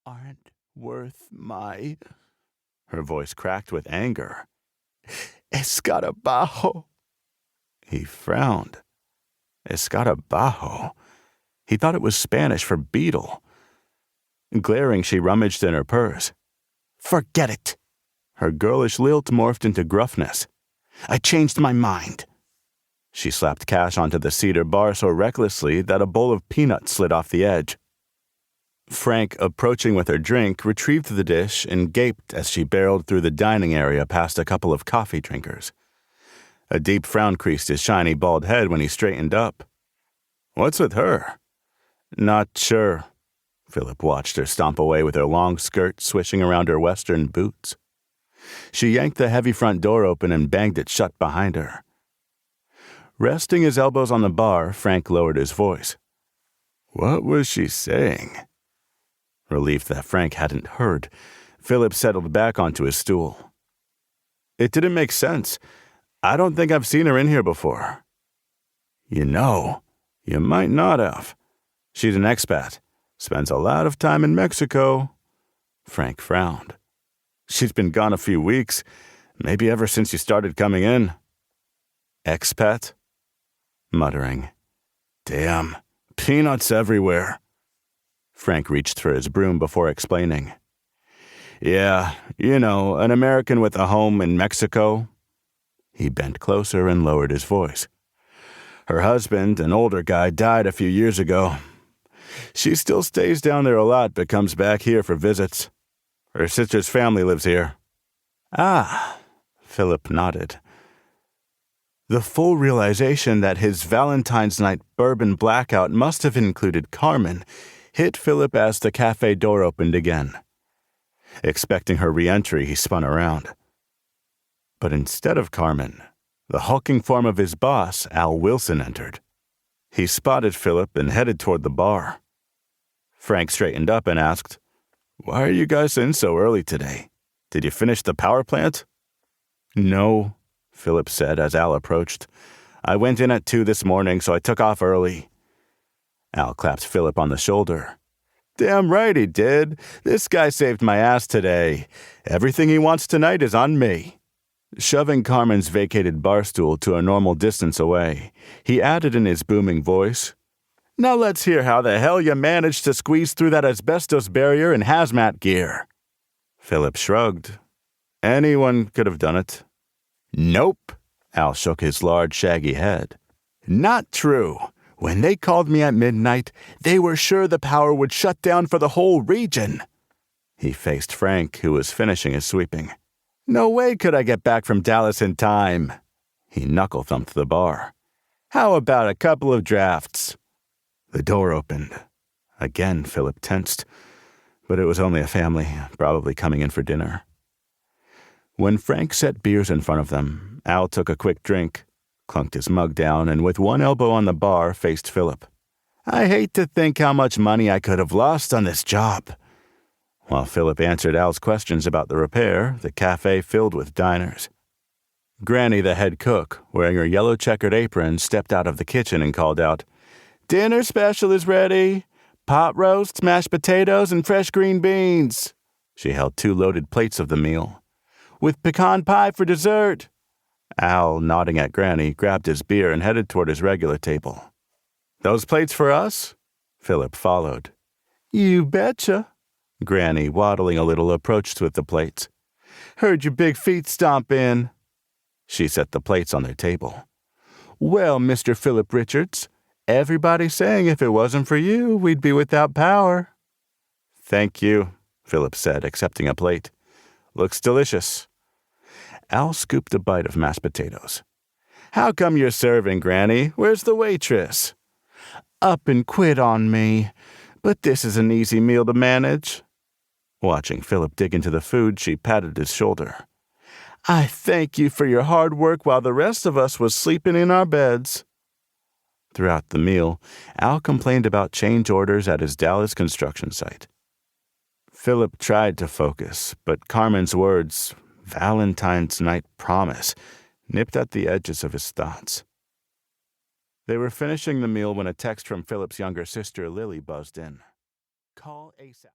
aren't worth my... Her voice cracked with anger. Escarabajo. He frowned. Escarabajo. He thought it was Spanish for beetle. Glaring, she rummaged in her purse. Forget it. Her girlish lilt morphed into gruffness. I changed my mind. She slapped cash onto the cedar bar so recklessly that a bowl of peanuts slid off the edge. Frank, approaching with her drink, retrieved the dish and gaped as she barreled through the dining area past a couple of coffee drinkers. A deep frown creased his shiny bald head when he straightened up. What's with her? Not sure. Phillip watched her stomp away with her long skirt swishing around her western boots. She yanked the heavy front door open and banged it shut behind her. Resting his elbows on the bar, Frank lowered his voice. What was she saying? Relieved that Frank hadn't heard, Phillip settled back onto his stool. It didn't make sense. I don't think I've seen her in here before. You know, you might not have. She's an expat. Spends a lot of time in Mexico. Frank frowned. She's been gone a few weeks, maybe ever since you started coming in. Expat? Muttering. Damn, peanuts everywhere. Frank reached for his broom before explaining. Yeah, you know, an American with a home in Mexico. He bent closer and lowered his voice. Her husband, an older guy, died a few years ago. She still stays down there a lot but comes back here for visits. Her sister's family lives here. Ah, Phillip nodded. The full realization that his Valentine's night bourbon blackout must have included Carmen hit Phillip as the cafe door opened again. Expecting her re-entry, he spun around. But instead of Carmen, the hulking form of his boss, Al Wilson, entered. He spotted Phillip and headed toward the bar. Frank straightened up and asked, Why are you guys in so early today? Did you finish the power plant? No, Phillip said as Al approached. I went in at 2 this morning, so I took off early. Al clapped Phillip on the shoulder. Damn right he did. This guy saved my ass today. Everything he wants tonight is on me. Shoving Carmen's vacated bar stool to a normal distance away, he added in his booming voice, Now let's hear how the hell you managed to squeeze through that asbestos barrier in hazmat gear. Phillip shrugged. Anyone could have done it. Nope. Al shook his large, shaggy head. Not true. When they called me at midnight, they were sure the power would shut down for the whole region. He faced Frank, who was finishing his sweeping. No way could I get back from Dallas in time. He knuckle-thumped the bar. How about a couple of drafts? The door opened. Again, Phillip tensed, but it was only a family, probably coming in for dinner. When Frank set beers in front of them, Al took a quick drink, clunked his mug down, and with one elbow on the bar, faced Phillip. I hate to think how much money I could have lost on this job. While Phillip answered Al's questions about the repair, the cafe filled with diners. Granny, the head cook, wearing her yellow checkered apron, stepped out of the kitchen and called out, Dinner special is ready. Pot roast, mashed potatoes, and fresh green beans. She held 2 loaded plates of the meal. With pecan pie for dessert. Al, nodding at Granny, grabbed his beer and headed toward his regular table. Those plates for us? Phillip followed. You betcha. Granny, waddling a little, approached with the plates. Heard your big feet stomp in. She set the plates on their table. Well, Mr. Phillip Richards, everybody's saying if it wasn't for you, we'd be without power. Thank you, Phillip said, accepting a plate. Looks delicious. Al scooped a bite of mashed potatoes. How come you're serving, Granny? Where's the waitress? Up and quit on me. But this is an easy meal to manage. Watching Phillip dig into the food, she patted his shoulder. I thank you for your hard work while the rest of us was sleeping in our beds. Throughout the meal, Al complained about change orders at his Dallas construction site. Phillip tried to focus, but Carmen's words, Valentine's night promise, nipped at the edges of his thoughts. They were finishing the meal when a text from Phillip's younger sister, Lily, buzzed in. Call ASAP.